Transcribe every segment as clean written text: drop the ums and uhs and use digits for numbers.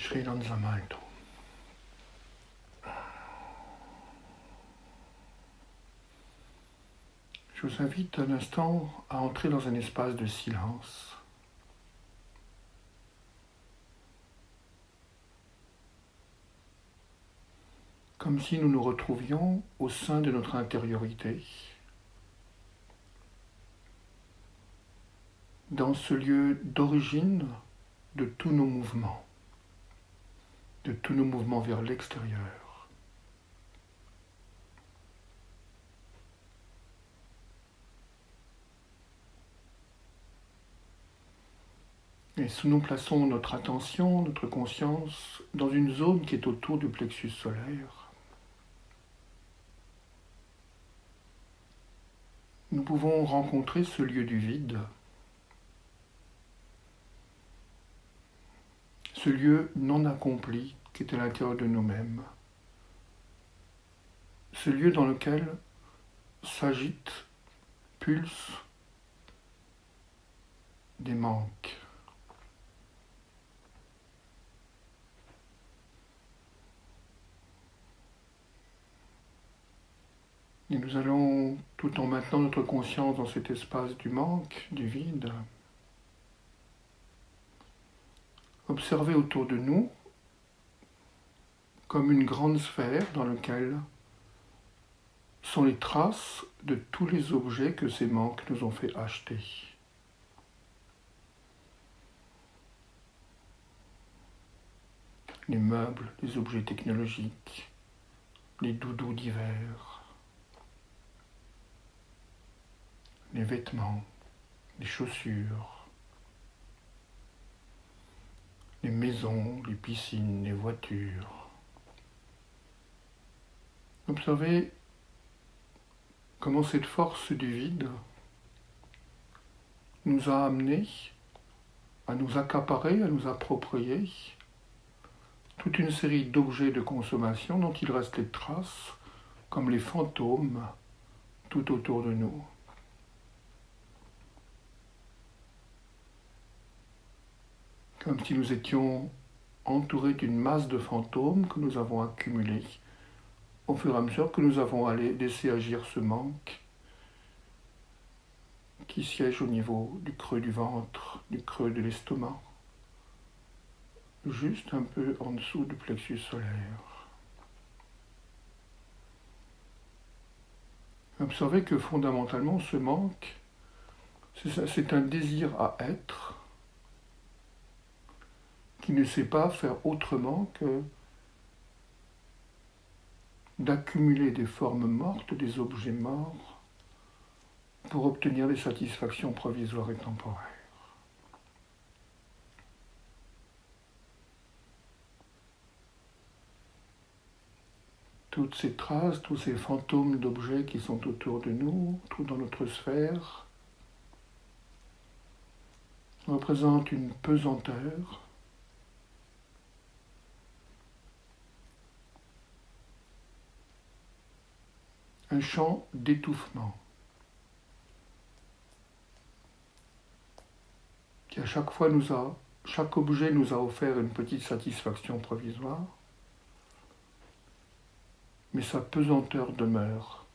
Sri Lanzamalto. Je vous invite un instant à entrer dans un espace de silence. Comme si nous nous retrouvions au sein de notre intériorité, dans ce lieu d'origine de tous nos mouvements vers l'extérieur. Et si nous plaçons notre attention, notre conscience dans une zone qui est autour du plexus solaire, nous pouvons rencontrer ce lieu du vide, ce lieu non accompli qui est à l'intérieur de nous-mêmes, ce lieu dans lequel s'agitent, pulsent des manques. Et nous allons, tout en maintenant notre conscience dans cet espace du manque, du vide, observer autour de nous comme une grande sphère dans laquelle sont les traces de tous les objets que ces manques nous ont fait acheter. Les meubles, les objets technologiques, les doudous d'hiver, les vêtements, les chaussures, les maisons, les piscines, les voitures. Observez comment cette force du vide nous a amenés à nous accaparer, à nous approprier toute une série d'objets de consommation dont il reste les traces, comme les fantômes, tout autour de nous. Comme si nous étions entourés d'une masse de fantômes que nous avons accumulés au fur et à mesure que nous avons laissé agir ce manque qui siège au niveau du creux du ventre, du creux de l'estomac, juste un peu en dessous du plexus solaire. Observez que fondamentalement ce manque, c'est un désir à être qui ne sait pas faire autrement que d'accumuler des formes mortes, des objets morts, pour obtenir des satisfactions provisoires et temporaires. Toutes ces traces, tous ces fantômes d'objets qui sont autour de nous, tout dans notre sphère, représentent une pesanteur, un champ d'étouffement qui à chaque fois chaque objet nous a offert une petite satisfaction provisoire, mais sa pesanteur demeure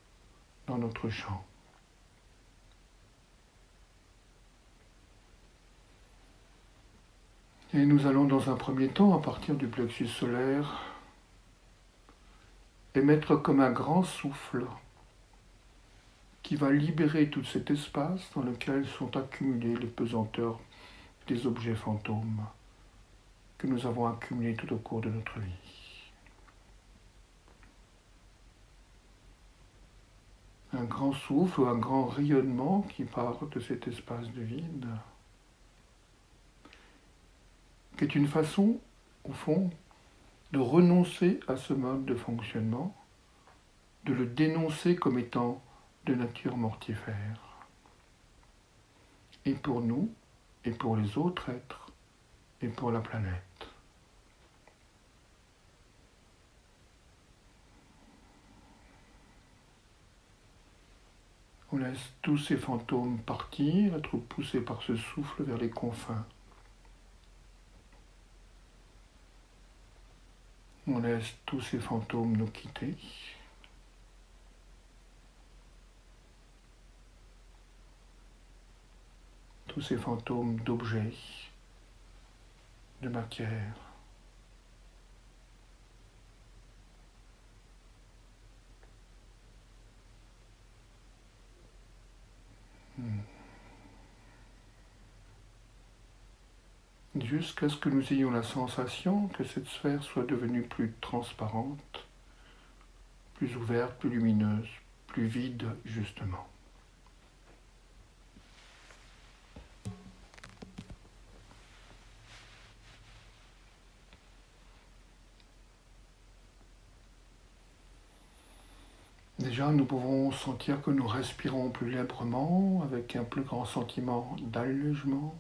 dans notre champ. Et nous allons dans un premier temps, à partir du plexus solaire, émettre comme un grand souffle qui va libérer tout cet espace dans lequel sont accumulées les pesanteurs des objets fantômes que nous avons accumulés tout au cours de notre vie. Un grand souffle ou un grand rayonnement qui part de cet espace de vide, qui est une façon, au fond, de renoncer à ce mode de fonctionnement, de le dénoncer comme étant de nature mortifère. Et pour nous, et pour les autres êtres, et pour la planète. On laisse tous ces fantômes partir, être poussés par ce souffle vers les confins. On laisse tous ces fantômes nous quitter. Tous ces fantômes d'objets, de matière. Jusqu'à ce que nous ayons la sensation que cette sphère soit devenue plus transparente, plus ouverte, plus lumineuse, plus vide justement. Déjà, nous pouvons sentir que nous respirons plus librement, avec un plus grand sentiment d'allègement.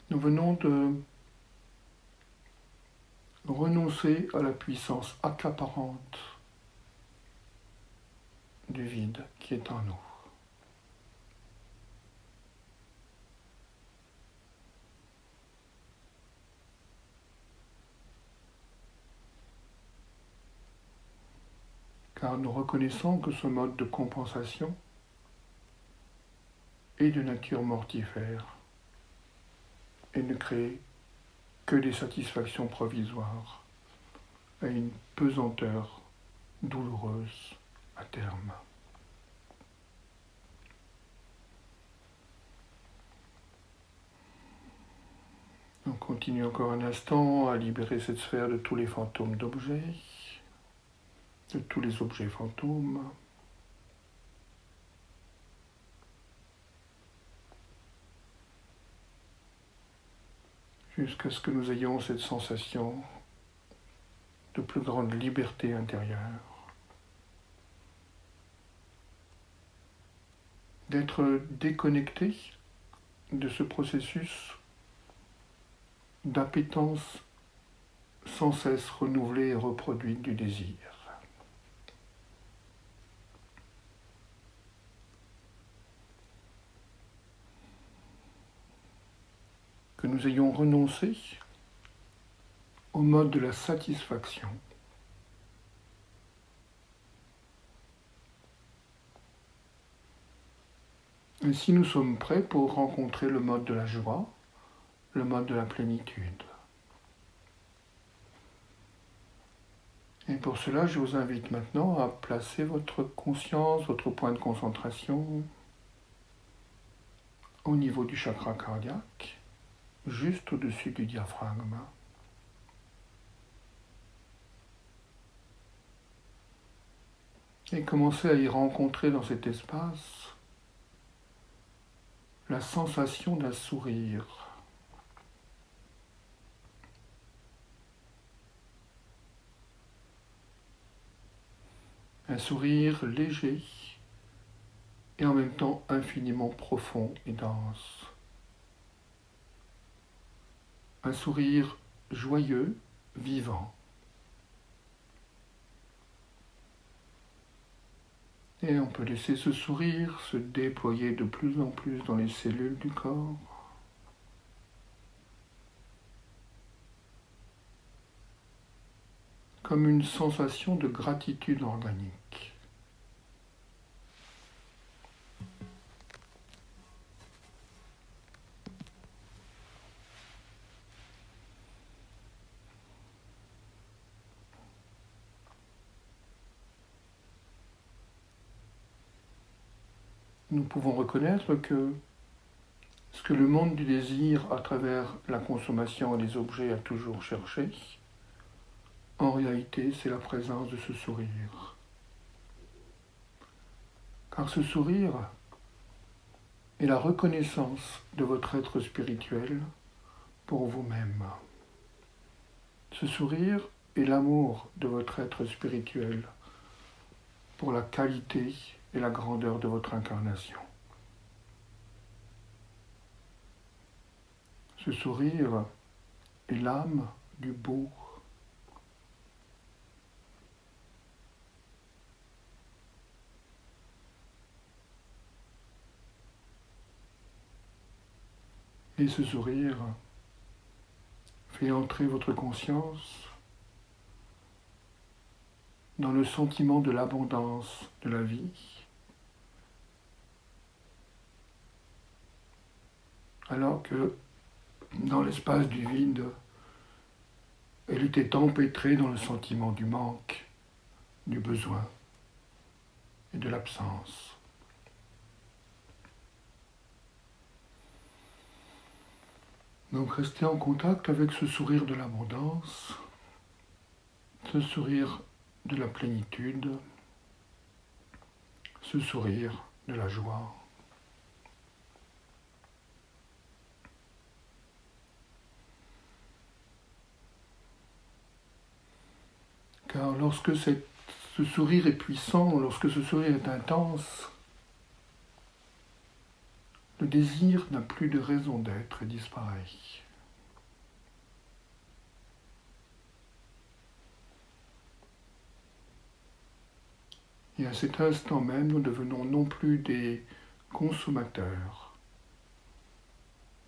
Nous venons de renoncer à la puissance accaparante du vide qui est en nous. Car nous reconnaissons que ce mode de compensation est de nature mortifère et ne crée que des satisfactions provisoires et une pesanteur douloureuse à terme. On continue encore un instant à libérer cette sphère de tous les fantômes d'objets, de tous les objets fantômes. Jusqu'à ce que nous ayons cette sensation de plus grande liberté intérieure, d'être déconnecté de ce processus d'appétence sans cesse renouvelée et reproduite du désir. Que nous ayons renoncé au mode de la satisfaction. Ainsi, nous sommes prêts pour rencontrer le mode de la joie, le mode de la plénitude. Et pour cela, je vous invite maintenant à placer votre conscience, votre point de concentration au niveau du chakra cardiaque, juste au-dessus du diaphragme. Et commencez à y rencontrer dans cet espace la sensation d'un sourire. Un sourire léger et en même temps infiniment profond et dense. Un sourire joyeux, vivant. Et on peut laisser ce sourire se déployer de plus en plus dans les cellules du corps. Comme une sensation de gratitude organique. Nous pouvons reconnaître que ce que le monde du désir, à travers la consommation des objets, a toujours cherché, en réalité, c'est la présence de ce sourire. Car ce sourire est la reconnaissance de votre être spirituel pour vous-même. Ce sourire est l'amour de votre être spirituel pour la qualité et la grandeur de votre incarnation. Ce sourire est l'âme du beau. Et ce sourire Faites entrer votre conscience dans le sentiment de l'abondance de la vie, alors que dans l'espace du vide, elle était empêtrée dans le sentiment du manque, du besoin et de l'absence. Donc restez en contact avec ce sourire de l'abondance, ce sourire de la plénitude, ce sourire de la joie. Car lorsque ce sourire est puissant, lorsque ce sourire est intense, le désir n'a plus de raison d'être et disparaît. Et à cet instant même, nous devenons non plus des consommateurs,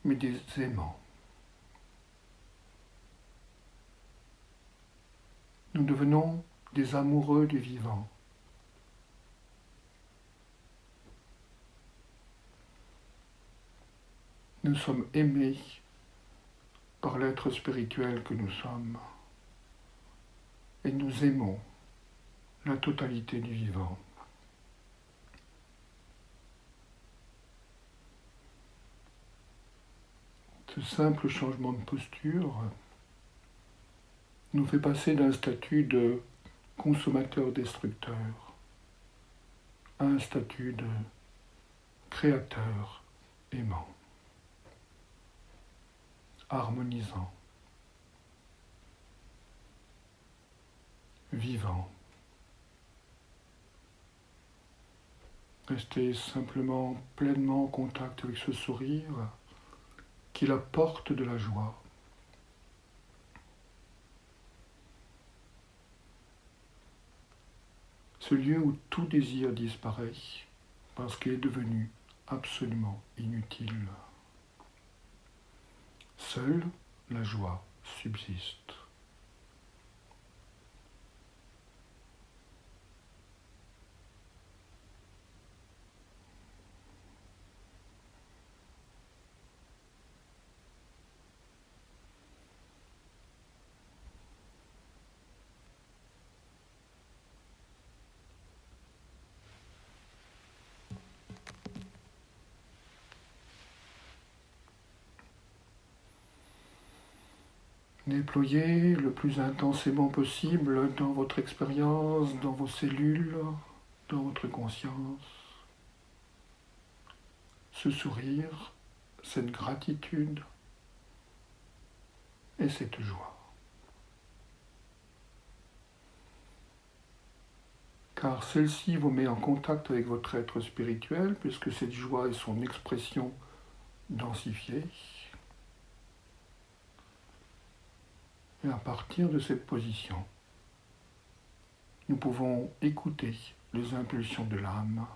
mais des aimants. Nous devenons des amoureux du vivant. Nous sommes aimés par l'être spirituel que nous sommes et nous aimons la totalité du vivant. Ce simple changement de posture nous fait passer d'un statut de consommateur-destructeur à un statut de créateur aimant, harmonisant, vivant. Restez simplement pleinement en contact avec ce sourire qui est la porte de la joie. Ce lieu où tout désir disparaît parce qu'il est devenu absolument inutile. Seule la joie subsiste. Déployez le plus intensément possible dans votre expérience, dans vos cellules, dans votre conscience. Ce sourire, cette gratitude et cette joie. Car celle-ci vous met en contact avec votre être spirituel, puisque cette joie est son expression densifiée. Et à partir de cette position, nous pouvons écouter les impulsions de l'âme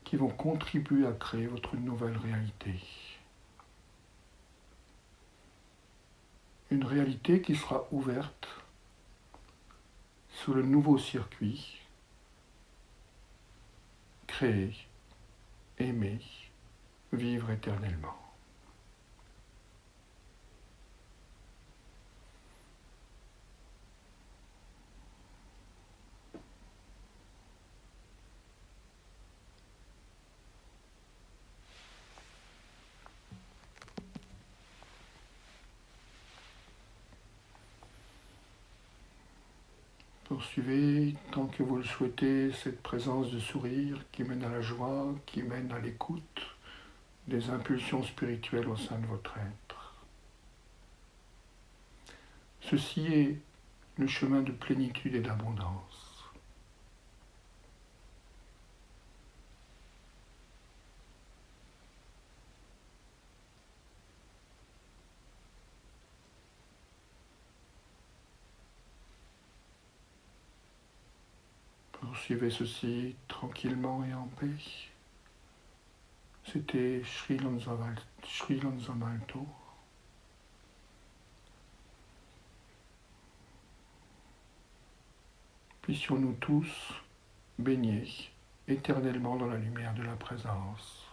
qui vont contribuer à créer votre nouvelle réalité. Une réalité qui sera ouverte sur le nouveau circuit, créer, aimer, vivre éternellement. Poursuivez, tant que vous le souhaitez, cette présence de sourire qui mène à la joie, qui mène à l'écoute des impulsions spirituelles au sein de votre être. Ceci est le chemin de plénitude et d'abondance. Poursuivez ceci tranquillement et en paix. C'était Sri Lanzamalto. puissions-nous tous baigner éternellement dans la lumière de la présence.